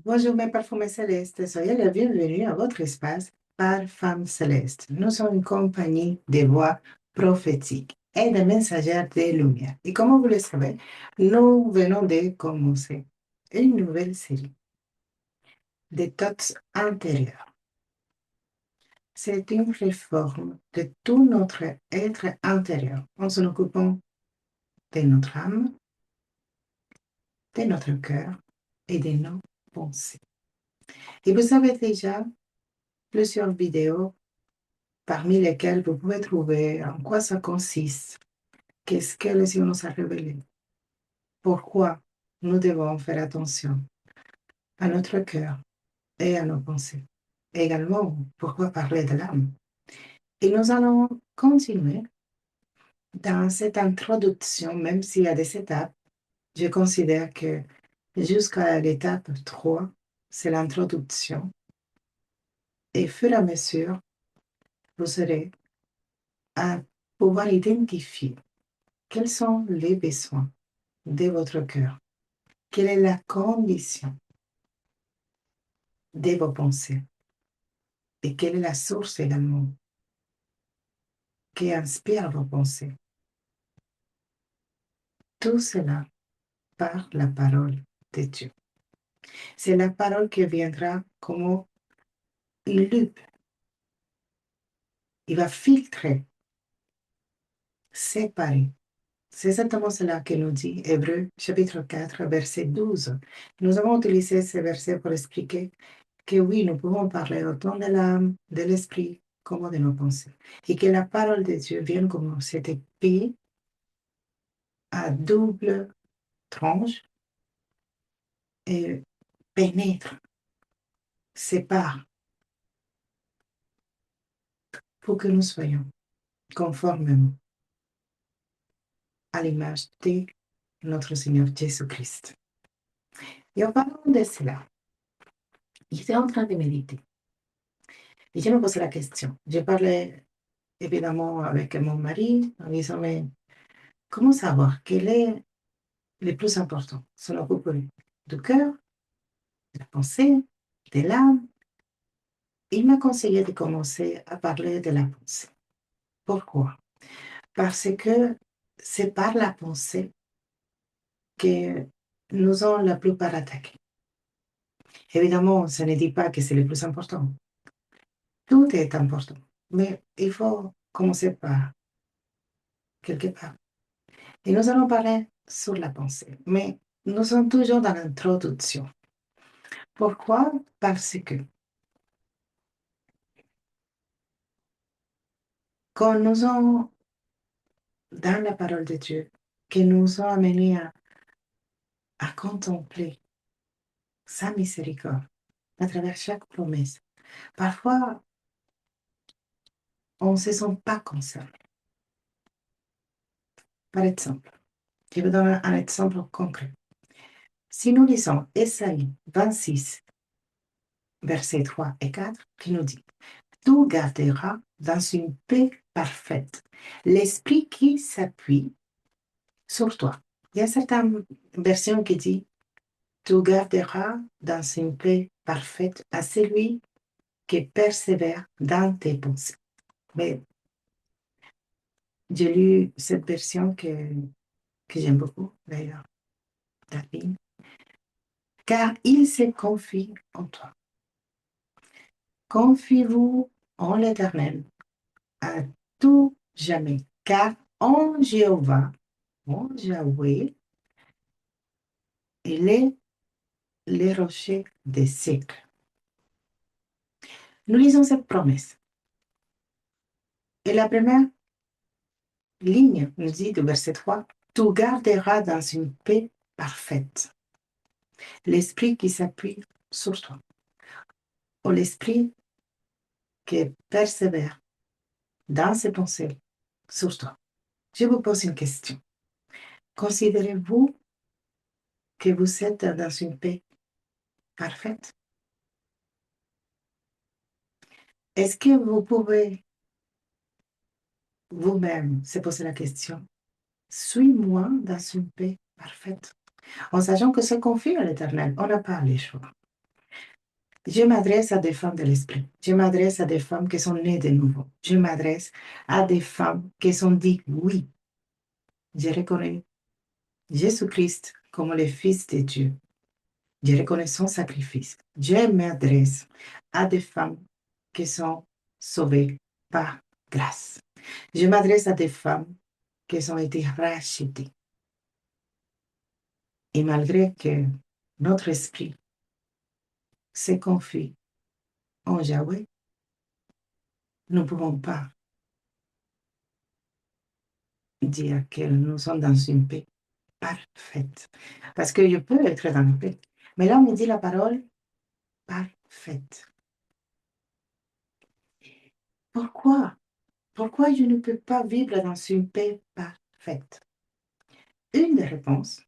Bonjour mes parfumés célestes, soyez la bienvenue à votre espace Parfum Céleste. Nous sommes une compagnie des voix prophétiques et des messagères des lumières. Et comme vous le savez, nous venons de commencer une nouvelle série, Détox intérieur. C'est une réforme de tout notre être intérieur en s'en occupant de notre âme, de notre cœur et de nos pensées. Et vous avez déjà plusieurs vidéos parmi lesquelles vous pouvez trouver en quoi ça consiste, qu'est-ce que le Seigneur nous a révélé, pourquoi nous devons faire attention à notre cœur et à nos pensées. Également, pourquoi parler de l'âme. Et nous allons continuer dans cette introduction, même s'il y a des étapes. Je considère que jusqu'à l'étape 3, c'est l'introduction. Et au fur et à mesure, vous serez à pouvoir identifier quels sont les besoins de votre cœur. Quelle est la condition de vos pensées et quelle est la source également qui inspire vos pensées. Tout cela par la parole de Dieu. C'est la parole qui viendra comme une loupe. Il va filtrer, séparer. C'est exactement cela que nous dit Hébreux chapitre 4, verset 12. Nous avons utilisé ce verset pour expliquer que oui, nous pouvons parler autant de l'âme, de l'esprit, comme de nos pensées. Et que la parole de Dieu vienne comme cette épée à double tranche et pénètre, sépare, pour que nous soyons conformément à l'image de notre Seigneur Jésus-Christ. Et en parlant de cela, j'étais en train de méditer. Et je me posais la question. Je parlais évidemment avec mon mari en disant, mais comment savoir quel est le plus important? S'en occuper du cœur, de la pensée, de l'âme. Il m'a conseillé de commencer à parler de la pensée. Pourquoi? Parce que c'est par la pensée que nous avons la plupart attaqués. Évidemment, ça ne dit pas que c'est le plus important. Tout est important, mais il faut commencer par quelque part. Et nous allons parler sur la pensée, mais nous sommes toujours dans l'introduction. Pourquoi? Parce que quand nous sommes dans la parole de Dieu, qui nous a amenés à contempler sa miséricorde à travers chaque promesse, parfois on ne se sent pas concerné. Par exemple, je vous donne un exemple concret. Si nous lisons Ésaïe 26, versets 3 et 4, qui nous dit, tout gardera dans une paix parfaite l'esprit qui s'appuie sur toi. Il y a certaines versions qui disent, tu garderas dans une paix parfaite à celui qui persévère dans tes pensées. Mais j'ai lu cette version que j'aime beaucoup, d'ailleurs, David, car il se confie en toi. Confiez-vous en l'Éternel à tout jamais, car en Jéhovah, en Yahweh, il est le rocher des siècles. Nous lisons cette promesse. Et la première ligne nous dit du verset 3, tu garderas dans une paix parfaite l'esprit qui s'appuie sur toi, ou l'esprit qui persévère dans ses pensées sur toi. Je vous pose une question. Considérez-vous que vous êtes dans une paix parfaite? Est-ce que vous pouvez vous-même se poser la question, suis-moi dans une paix parfaite? En sachant que c'est confié à l'Éternel, on n'a pas les choix. Je m'adresse à des femmes de l'esprit. Je m'adresse à des femmes qui sont nées de nouveau. Je m'adresse à des femmes qui sont dit oui, je reconnais Jésus-Christ comme le Fils de Dieu. Je reconnais son sacrifice. Je m'adresse à des femmes qui sont sauvées par grâce. Je m'adresse à des femmes qui ont été rachetées. Et malgré que notre esprit se confie en Yahweh, nous ne pouvons pas dire que nous sommes dans une paix parfaite. Parce que je peux être dans la paix. Mais là, on me dit la parole parfaite. Pourquoi? Pourquoi je ne peux pas vivre dans une paix parfaite? Une des réponses,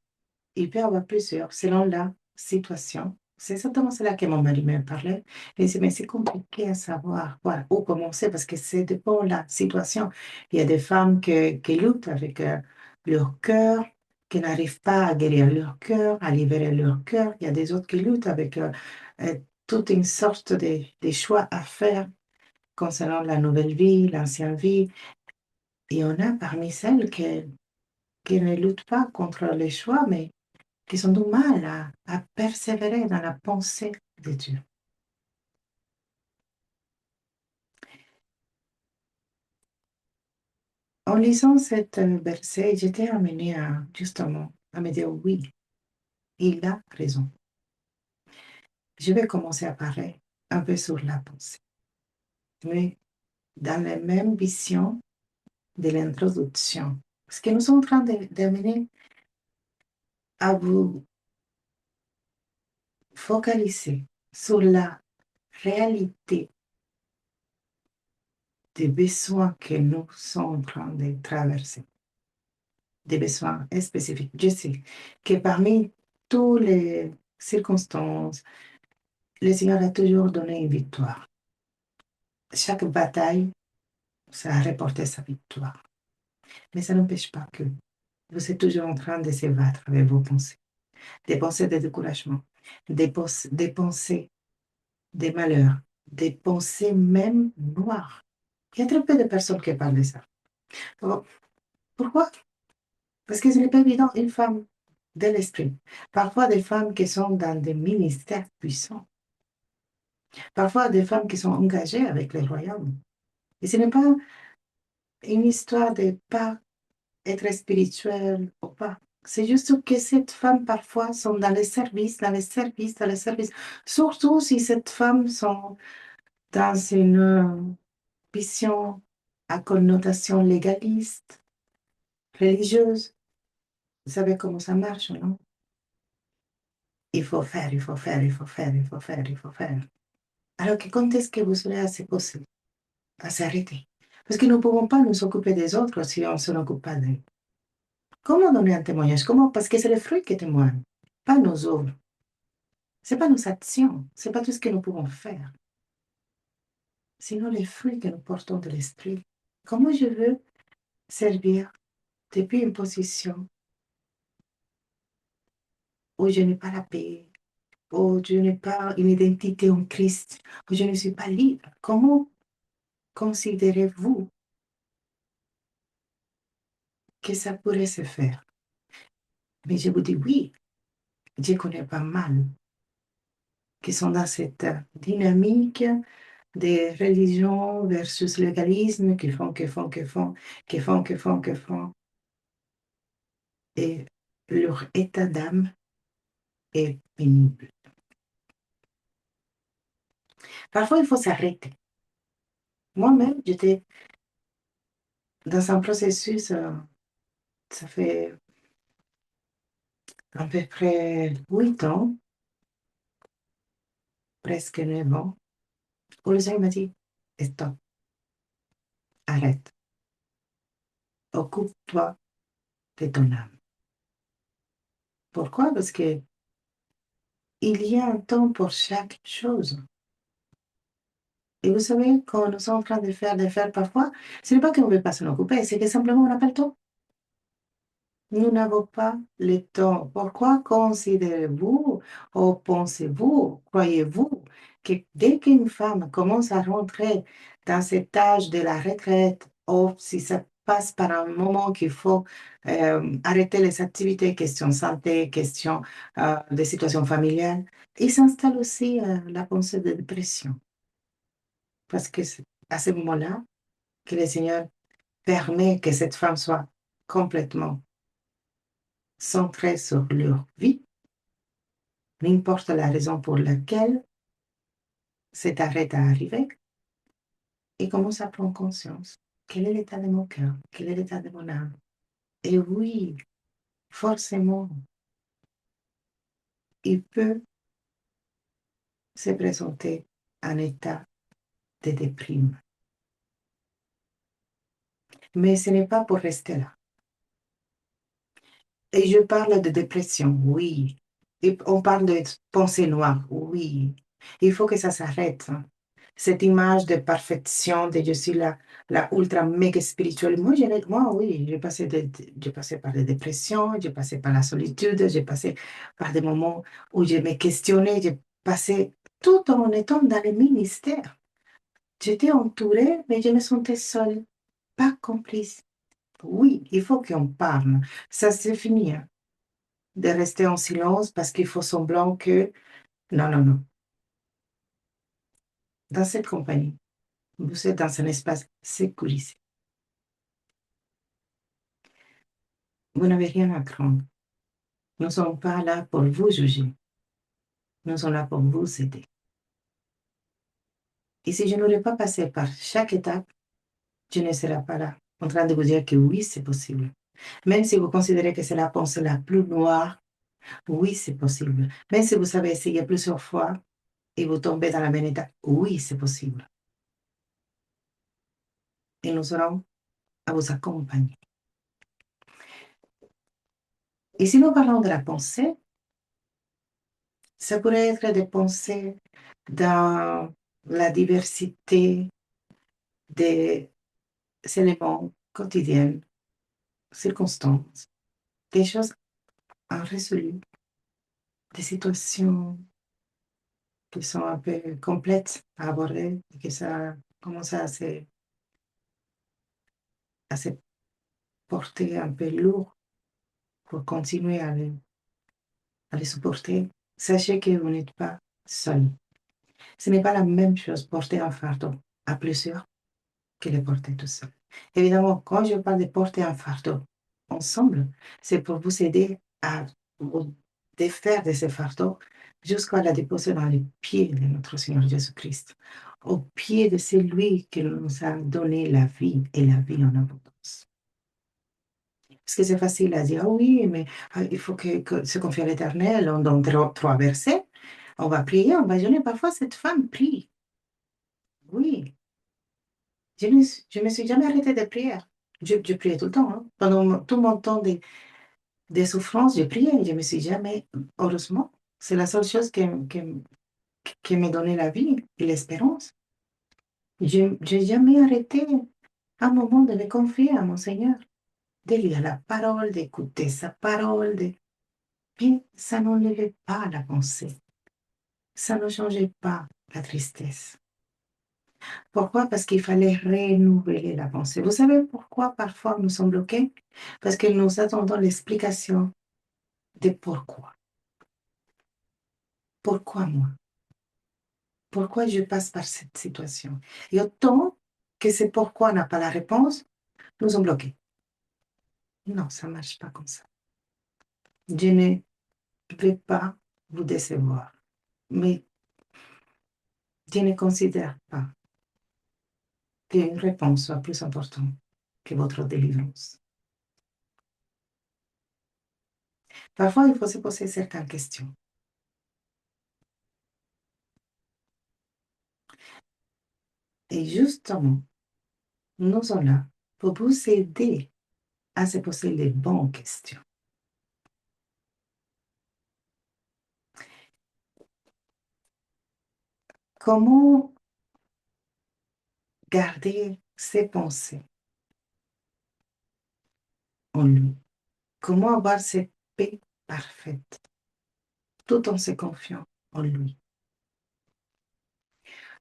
il peut y avoir plusieurs selon la situation. C'est exactement cela que mon mari me parlait. Il dit, mais c'est compliqué à savoir où commencer parce que c'est dépend de la situation. Il y a des femmes qui luttent avec leur cœur, qui n'arrivent pas à guérir leur cœur, à libérer leur cœur. Il y a des autres qui luttent avec toute une sorte de choix à faire concernant la nouvelle vie, l'ancienne vie. Et on a parmi celles qui ne luttent pas contre les choix, mais qui ont du mal à persévérer dans la pensée de Dieu. En lisant cet verset, j'étais amenée justement à me dire oui, il a raison. Je vais commencer à parler un peu sur la pensée, mais dans la même vision de l'introduction. Parce que nous sommes en train d'amener à vous focaliser sur la réalité des besoins que nous sommes en train de traverser, des besoins spécifiques. Je sais que parmi toutes les circonstances, le Seigneur a toujours donné une victoire. Chaque bataille, ça a reporté sa victoire. Mais ça n'empêche pas que vous êtes toujours en train de se battre avec vos pensées. Des pensées de découragement, des pensées de malheur, des pensées même noires. Il y a très peu de personnes qui parlent de ça. Bon, pourquoi? Parce que ce n'est pas évident, une femme de l'esprit. Parfois des femmes qui sont dans des ministères puissants. Parfois des femmes qui sont engagées avec le royaume. Et ce n'est pas une histoire de pas être spirituelle ou pas. C'est juste que ces femmes parfois sont dans les services, dans les services, dans les services. Surtout si ces femmes sont dans une vision à connotation légaliste, religieuse. Vous savez comment ça marche, non? Il faut faire, il faut faire, il faut faire, il faut faire, il faut faire. Alors que quand est-ce que vous serez assez posé à s'arrêter? Parce que nous ne pouvons pas nous occuper des autres si on ne s'en occupe pas d'eux. Comment donner un témoignage? Comment? Parce que c'est le fruit qui témoigne, pas nos œuvres. Ce n'est pas nos actions, ce n'est pas tout ce que nous pouvons faire, sinon les fruits que nous portons de l'esprit. Comment je veux servir depuis une position où je n'ai pas la paix, où je n'ai pas une identité en Christ, où je ne suis pas libre? Comment considérez-vous que ça pourrait se faire? Mais je vous dis oui, je connais pas mal qui sont dans cette dynamique des religions versus légalisme qui font, qui font, qui font, qui font, qui font, qui font. Et leur état d'âme est pénible. Parfois, il faut s'arrêter. Moi-même, j'étais dans un processus, ça fait à peu près 8 ans, presque 9 ans, où le Seigneur m'a dit, stop, arrête, occupe-toi de ton âme. Pourquoi? Parce que il y a un temps pour chaque chose. Et vous savez, quand nous sommes en train de faire parfois, ce n'est pas qu'on ne veut pas s'en occuper, c'est que simplement on n'a pas le temps. Nous n'avons pas le temps. Pourquoi considérez-vous ou pensez-vous, croyez-vous que dès qu'une femme commence à rentrer dans cet âge de la retraite, ou si ça passe par un moment qu'il faut arrêter les activités, question santé, question de situation familiale, il s'installe aussi la pensée de dépression. Parce que c'est à ce moment-là que le Seigneur permet que cette femme soit complètement centrée sur leur vie, n'importe la raison pour laquelle cet arrêt est arrivé, et commence à prendre conscience. Quel est l'état de mon cœur? Quel est l'état de mon âme? Et oui, forcément, il peut se présenter un état de déprime. Mais ce n'est pas pour rester là. Et je parle de dépression, oui. Et on parle de pensée noire, oui. Il faut que ça s'arrête, hein. Cette image de perfection, de je suis la ultra méga spirituelle. Moi, oui, j'ai passé par des dépressions, j'ai passé par la solitude, j'ai passé par des moments où je me questionnais, j'ai passé tout en étant dans le ministère. J'étais entourée, mais je me sentais seule, pas complice. Oui, il faut qu'on parle. Ça, c'est fini, hein, de rester en silence parce qu'il faut semblant que... Non, non, non. Dans cette compagnie, vous êtes dans un espace sécurisé. Vous n'avez rien à craindre. Nous ne sommes pas là pour vous juger. Nous sommes là pour vous aider. Et si je n'aurais pas passé par chaque étape, je ne serais pas là en train de vous dire que oui, c'est possible. Même si vous considérez que c'est la pensée la plus noire, oui, c'est possible. Même si vous avez essayé plusieurs fois et vous tombez dans la même étape, oui, c'est possible. Et nous serons à vous accompagner. Et si nous parlons de la pensée, ça pourrait être des pensées dans la diversité des éléments quotidiens, circonstances, des choses irrésolues, des situations qui sont un peu complètes à aborder et que ça commence à se porter un peu lourd pour continuer à les supporter. Sachez que vous n'êtes pas seul. Ce n'est pas la même chose porter un fardeau à plusieurs que le porter tout seul. Évidemment, quand je parle de porter un fardeau ensemble, c'est pour vous aider à vous défaire de ce fardeau jusqu'à la déposer dans les pieds de notre Seigneur Jésus-Christ, au pied de celui qui nous a donné la vie et la vie en abondance. Parce que c'est facile à dire, ah oui, mais il faut que se confier à l'Éternel. On donne trois versets, on va prier, on va jeûner. Parfois, cette femme prie. Oui, je me suis jamais arrêtée de prier. Je priais tout le temps, hein. Pendant tout mon temps de souffrance, je priais. Je me suis jamais, heureusement, c'est la seule chose qui me donnait la vie et l'espérance. Je n'ai jamais arrêté un moment de me confier à mon Seigneur, de lire la parole, d'écouter sa parole. Mais ça n'enlevait pas la pensée. Ça ne changeait pas la tristesse. Pourquoi? Parce qu'il fallait renouveler la pensée. Vous savez pourquoi parfois nous sommes bloqués? Parce que nous attendons l'explication de pourquoi. Pourquoi moi? Pourquoi je passe par cette situation? Et autant que c'est pourquoi n'a pas la réponse, nous sommes bloqués. Non, ça ne marche pas comme ça. Je ne vais pas vous décevoir, mais je ne considère pas qu'une réponse soit plus importante que votre délivrance. Parfois, il faut se poser certaines questions. Et justement, nous sommes là pour vous aider à se poser les bonnes questions. Comment garder ses pensées en lui? Comment avoir cette paix parfaite tout en se confiant en lui?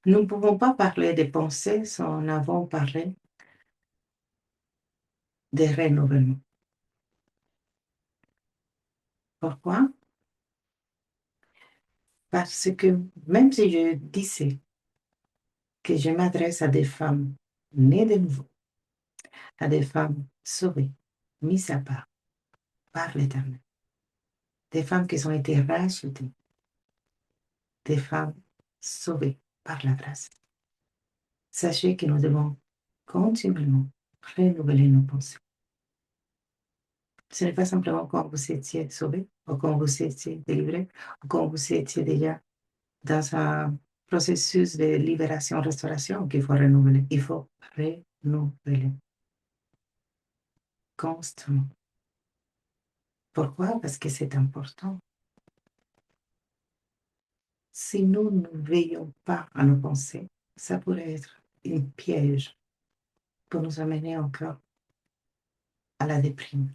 Nous ne pouvons pas parler des pensées sans avoir parlé des renouvellements. Pourquoi? Parce que même si je disais que je m'adresse à des femmes nées de nouveau, à des femmes sauvées, mises à part par l'Éternel, des femmes qui ont été rachetées, des femmes sauvées par la grâce. Sachez que nous devons continuellement renouveler nos pensées. Ce n'est pas simplement quand vous étiez sauvé, ou quand vous étiez délivré, ou quand vous étiez déjà dans un processus de libération-restauration qu'il faut renouveler. Il faut renouveler constamment. Pourquoi? Parce que c'est important. Si nous ne veillons pas à nos pensées, ça pourrait être un piège pour nous amener encore à la déprime,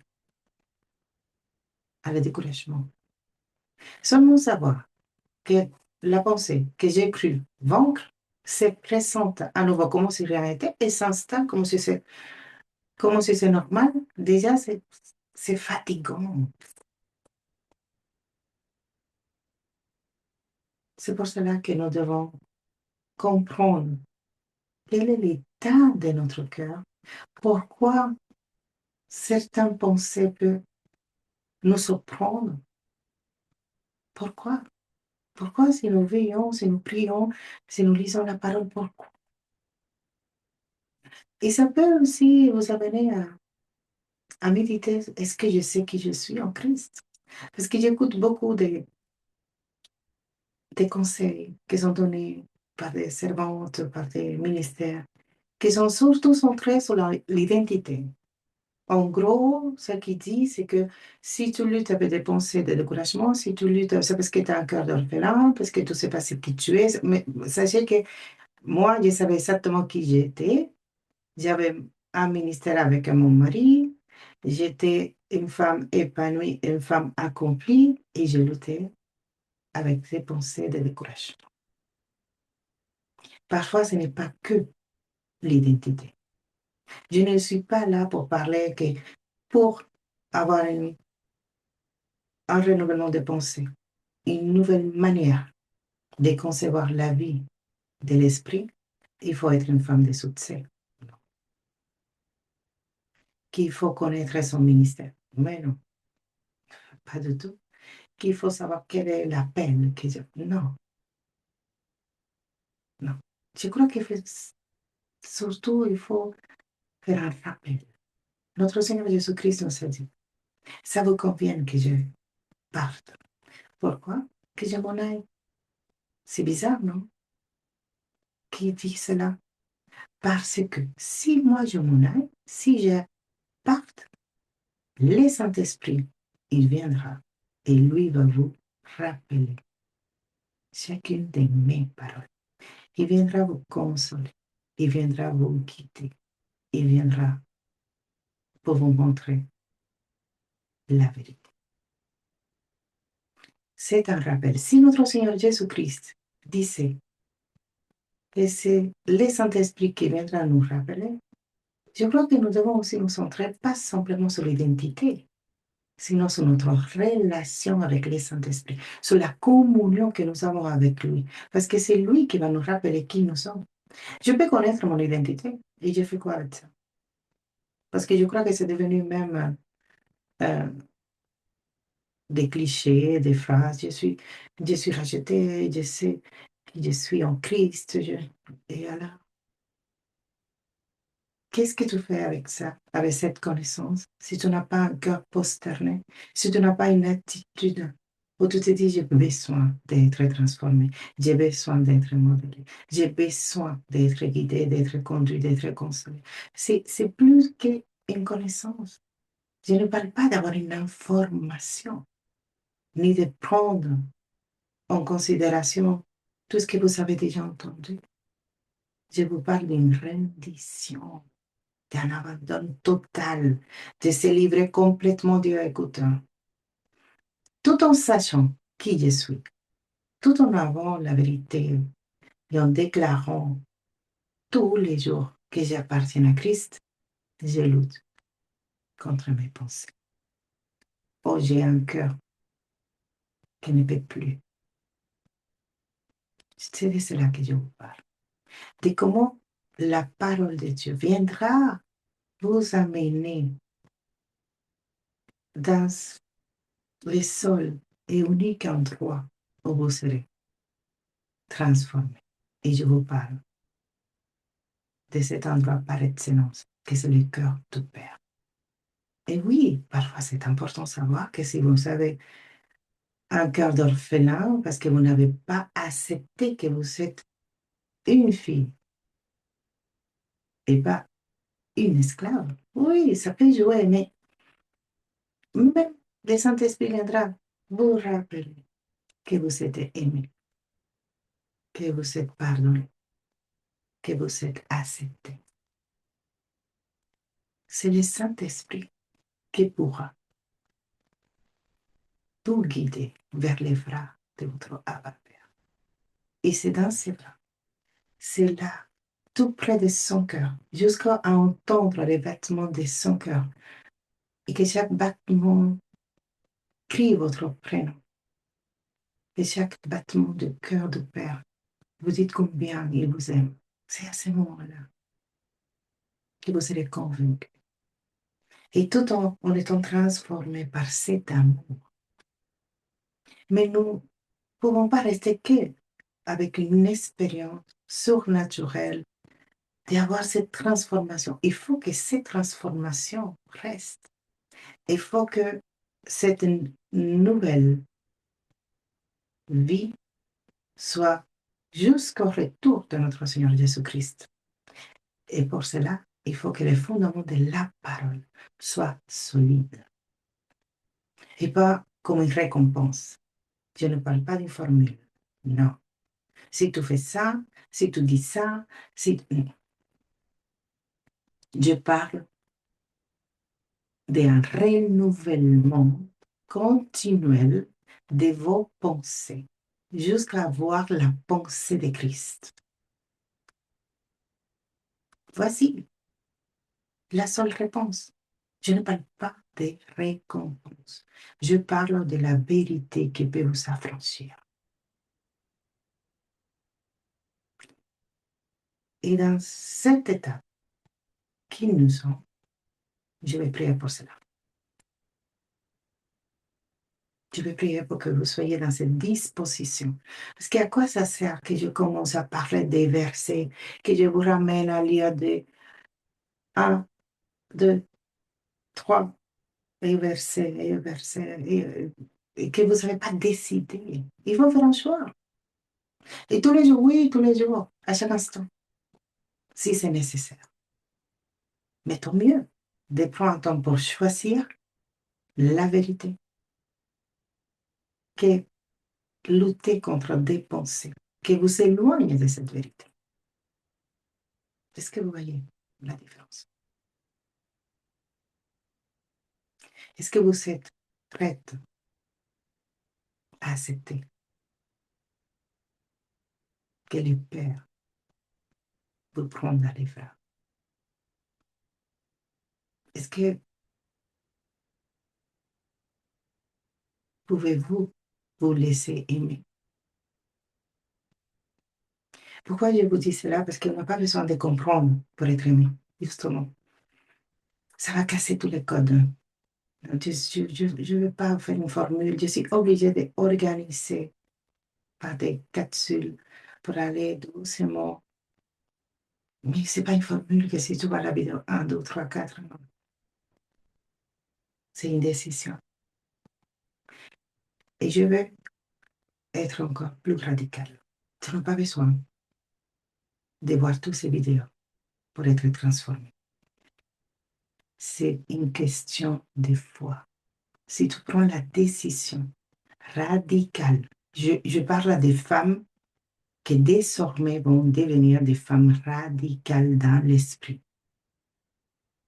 à le découragement. Seulement savoir que la pensée que j'ai cru vaincre se présente à nouveau comme si rien n'était et s'installe comme si c'est normal. Déjà, c'est fatigant. C'est pour cela que nous devons comprendre quel est l'état de notre cœur, pourquoi certaines pensées peuvent nous surprendre. Pourquoi? Pourquoi si nous veillons, si nous prions, si nous lisons la parole, pourquoi? Et ça peut aussi vous amener à méditer, est-ce que je sais qui je suis en Christ? Parce que j'écoute beaucoup des conseils qui sont donnés par des servantes, par des ministères, qui sont surtout centrés sur l'identité. En gros, ce qu'il dit, c'est que si tu luttes avec des pensées de découragement, si tu luttes, c'est parce que tu as un cœur d'orphelin, parce que tu ne sais pas ce qui tu es. Mais sachez que moi, je savais exactement qui j'étais. J'avais un ministère avec mon mari. J'étais une femme épanouie, une femme accomplie, et je luttais avec des pensées de découragement. Parfois, ce n'est pas que l'identité. Je ne suis pas là pour parler que pour avoir un renouvellement de pensée, une nouvelle manière de concevoir la vie de l'esprit, il faut être une femme de succès. Qu'il faut connaître son ministère. Mais non, pas du tout. Qu'il faut savoir quel est l'appel que Dieu. Non, non. Je crois que surtout, il faut faire un rappel. Notre Seigneur Jésus-Christ nous a dit, ça vous convient que je parte. Pourquoi? Que je m'en aille. C'est bizarre, non? Qui dit cela? Parce que si moi je m'en aille, si je parte, le Saint-Esprit, il viendra et lui va vous rappeler chacune de mes paroles. Il viendra vous consoler. Il viendra vous guider. Il viendra pour vous montrer la vérité. C'est un rappel. Si notre Seigneur Jésus-Christ disait que c'est le Saint-Esprit qui viendra nous rappeler, je crois que nous devons aussi nous centrer pas simplement sur l'identité, sinon sur notre relation avec le Saint-Esprit, sur la communion que nous avons avec lui. Parce que c'est lui qui va nous rappeler qui nous sommes. Je peux connaître mon identité et je fais quoi avec ça? Parce que je crois que c'est devenu même euh, des clichés, des phrases. Je suis racheté, je sais qui je suis en Christ. Et alors, qu'est-ce que tu fais avec ça, avec cette connaissance, si tu n'as pas un cœur posterné, si tu n'as pas une attitude où tu te dis, j'ai besoin d'être transformé, j'ai besoin d'être modélé, j'ai besoin d'être guidé, d'être conduit, d'être consolé. C'est plus qu'une connaissance. Je ne parle pas d'avoir une information, ni de prendre en considération tout ce que vous avez déjà entendu. Je vous parle d'une rendition, d'un abandon total, de se livrer complètement Dieu écoutant, tout en sachant qui je suis, tout en avant la vérité. et en déclarant tous les jours que j'appartiens à Christ, je lutte contre mes pensées. Oh, j'ai un cœur qui ne peut plus. C'est de cela que je vous parle. De comment la parole de Dieu viendra vous amener dans le seul et unique endroit où vous serez transformé. Et je vous parle de cet endroit par excellence, que c'est le cœur du Père. Et oui, parfois c'est important de savoir que si vous avez un cœur d'orphelin, parce que vous n'avez pas accepté que vous êtes une fille et pas une esclave, oui, ça peut jouer, mais même le Saint-Esprit viendra vous rappeler que vous êtes aimé, que vous êtes pardonné, que vous êtes accepté. C'est le Saint-Esprit qui pourra tout guider vers les bras de votre Abba Père. Et c'est dans ses bras, c'est là, tout près de son cœur, jusqu'à entendre les battements de son cœur, et que chaque battement crie votre prénom, et chaque battement du cœur du Père, vous dites combien il vous aime. C'est à ce moment-là que vous serez convaincu. Et tout en étant transformé par cet amour. Mais nous ne pouvons pas rester que avec une expérience surnaturelle d'avoir cette transformation. Il faut que cette transformation reste. Il faut que cette nouvelle vie soit jusqu'au retour de notre Seigneur Jésus-Christ. Et pour cela, il faut que les fondements de la parole soient solides et pas comme une récompense. Je ne parle pas d'une formule. Non. Si tu fais ça, si tu dis ça, si... Je parle d'un renouvellement continuel de vos pensées jusqu'à avoir la pensée de Christ. Voici la seule réponse. Je ne parle pas de récompense. Je parle de la vérité qui peut vous affranchir. Et dans cet état qui nous sommes, je vais prier pour cela. Je vais prier pour que vous soyez dans cette disposition. Parce qu'à quoi ça sert que je commence à parler des versets, que je vous ramène à lire des 1, 2, 3, et versets, et que vous n'avez pas décidé. Il faut faire un choix. Et tous les jours, oui, tous les jours, à chaque instant, si c'est nécessaire. Mais tant mieux de prendre un temps pour choisir la vérité que lutter contre des pensées qui vous éloignent de cette vérité. Est-ce que vous voyez la différence? Est-ce que vous êtes prête à accepter que le Père vous prenne dans les bras? Est-ce que pouvez-vous vous laisser aimer? Pourquoi je vous dis cela? Parce qu'on n'a pas besoin de comprendre pour être aimé, justement. Ça va casser tous les codes. Je ne veux pas faire une formule. Je suis obligée d'organiser par des capsules pour aller doucement. Mais ce n'est pas une formule que si tu vois la vidéo 1, 2, 3, 4, non. C'est une décision. Et je veux être encore plus radical. Tu n'as pas besoin de voir toutes ces vidéos pour être transformé. C'est une question de foi. Si tu prends la décision radicale, je parle à des femmes qui désormais vont devenir des femmes radicales dans l'esprit,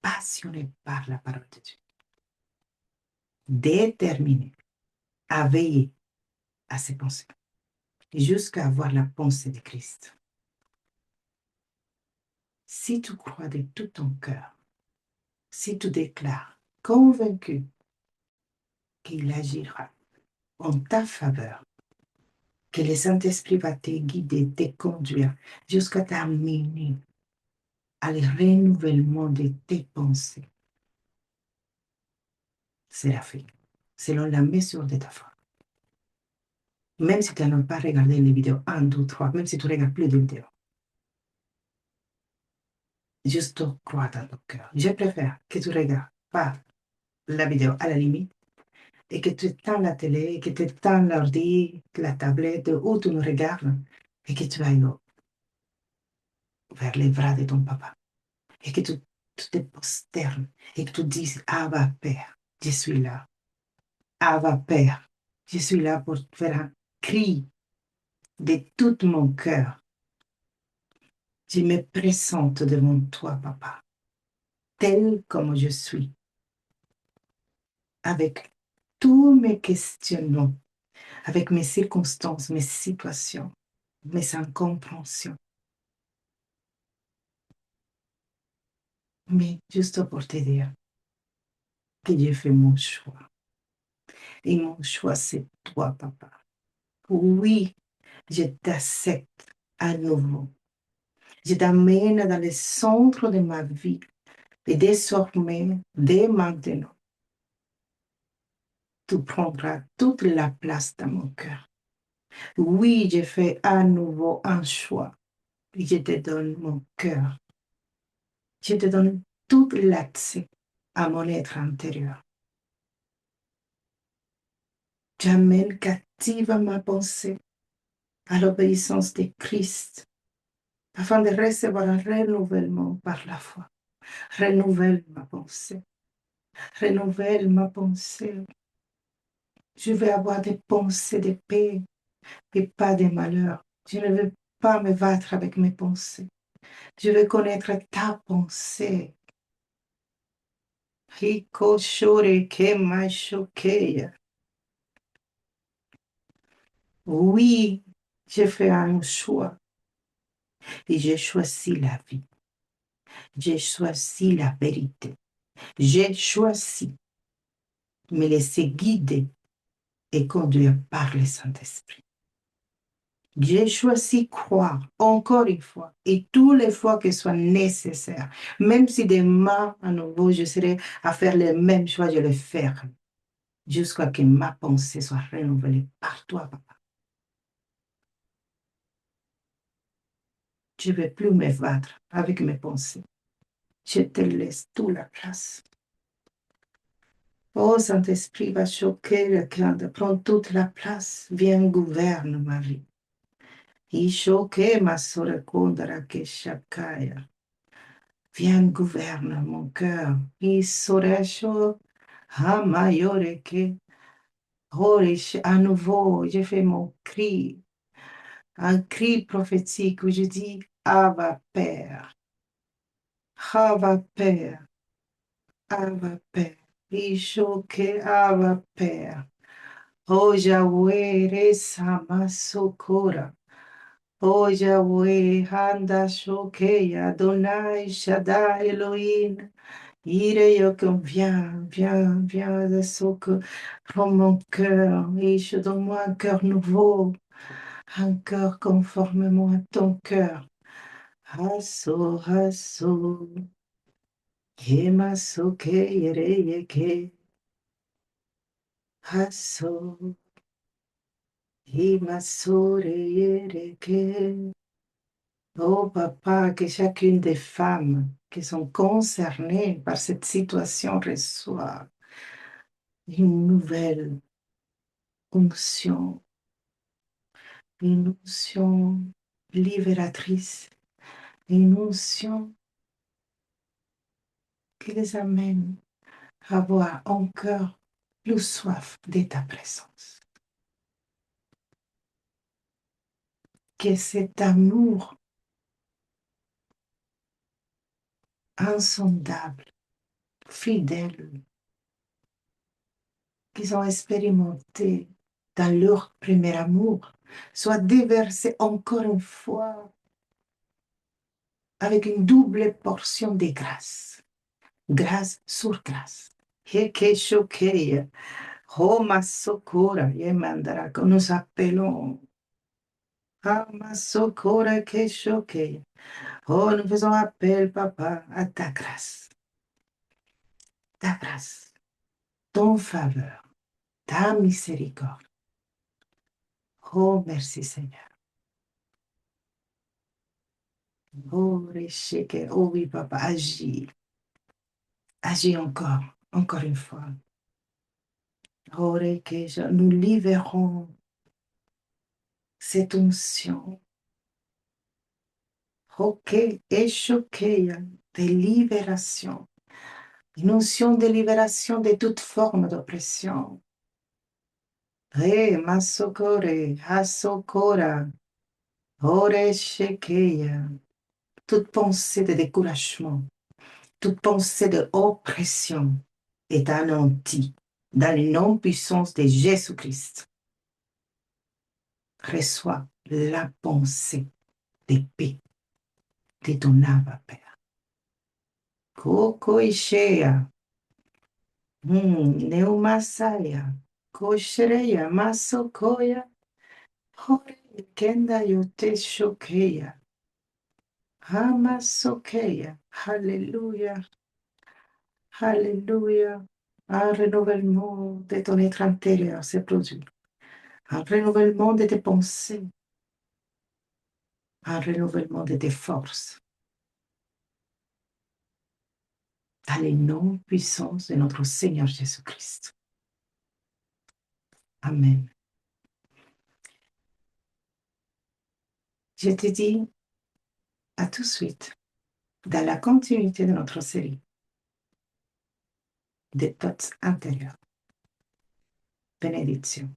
passionnées par la parole de Dieu, déterminées à veiller à ses pensées, jusqu'à avoir la pensée de Christ. Si tu crois de tout ton cœur, si tu déclares convaincu qu'il agira en ta faveur, que le Saint-Esprit va te guider, te conduire jusqu'à t'amener à le renouvellement de tes pensées, sera fait selon la mesure de ta foi. Même si tu n'as pas regardé les vidéos 1, 2, 3, même si tu regardes plus de vidéos, juste crois dans ton cœur. Je préfère que tu regardes pas la vidéo à la limite et que tu éteins la télé, que tu éteins l'ordi, la tablette, ou tu nous regardes et que tu ailles vers les bras de ton papa et que tu te prosternes et que tu dises, Abba Père, je suis là. Abba Père, je suis là pour te faire un cri de tout mon cœur. Je me présente devant toi, papa, tel comme je suis, avec tous mes questionnements, avec mes circonstances, mes situations, mes incompréhensions. Mais juste pour te dire que j'ai fait mon choix. Et mon choix, c'est toi, papa. Oui, je t'accepte à nouveau. Je t'amène dans le centre de ma vie. Et désormais, dès maintenant, tu prendras toute la place dans mon cœur. Oui, j'ai fait à nouveau un choix. Je te donne mon cœur. Je te donne tout l'accès à mon être intérieur. J'amène captive ma pensée à l'obéissance de Christ afin de recevoir un renouvellement par la foi. Renouvelle ma pensée. Renouvelle ma pensée. Je veux avoir des pensées de paix et pas de malheur. Je ne veux pas me battre avec mes pensées. Je veux connaître ta pensée. Rico shore ke mai shokeya. Oui, j'ai fait un choix et j'ai choisi la vie. J'ai choisi la vérité. J'ai choisi de me laisser guider et conduire par le Saint-Esprit. J'ai choisi croire encore une fois et toutes les fois que ce soit nécessaire. Même si demain, à nouveau, je serai à faire le même choix, je le ferai. Jusqu'à ce que ma pensée soit renouvelée par toi, papa. Je ne vais plus me battre avec mes pensées. Je te laisse toute la place. Oh, Saint-Esprit va choquer le cœur, prends toute la place. Viens, gouverne ma vie. Ishoke masore kondara ke shakaya. Viens, gouverne mon cœur. Isoresho hamayore ke. Horish, à nouveau, j'ai fait mon cri. Un cri prophétique où je dis, Abba Père. Abba Père. Abba Père. Ishoke Abba Père. Oh Yahweh, Resama Sokora. Oh Yahweh, Handa Shokeya, Adonai, Shaddai, Elohim. Ire yo que viens de ce que prends mon cœur, et je donne-moi un cœur nouveau, un cœur conformément à ton cœur. Hasso, hasso, yema soke yere yeke, hasso, yema sore yere ke. Oh papa, que chacune des femmes qui sont concernées par cette situation reçoit une nouvelle onction, une onction libératrice, une onction qui les amène à avoir encore plus soif de ta présence. Que cet amour insondable, fidèle, qu'ils ont expérimenté dans leur premier amour, soit déversé encore une fois avec une double portion de grâce, grâce sur grâce. Que choqué, oh ma socora, yemandara, que nous appelons, ah ma socora, que choqué. Oh, nous faisons appel, papa, à ta grâce, ton faveur, ta miséricorde. Oh, merci Seigneur. Oh, Réchéké, oh oui, papa, agis, agis encore une fois. Oh, Réké, nous libérons cette onction. Ok, échoqué, de libération. Une onction de libération de toute forme d'oppression. Ré, masocore, hasokora, ore shekeya. Toute pensée de découragement, toute pensée d'oppression est anéantie dans le nom puissant de Jésus-Christ. Reçois la pensée de paix de ton âme, Père. Koko Ishea, Neumasaya, Koshereya, Masokoya, Hore Kenda Yote Shokeya, Hamasokeya, Hallelujah, Hallelujah. Un renouvellement de ton être intérieur se produit. Un renouvellement de tes pensées, un renouvellement de tes forces. Dans le nom puissant de notre Seigneur Jésus-Christ. Amen. Je te dis à tout de suite dans la continuité de notre série des thoughts intérieurs. Bénédiction.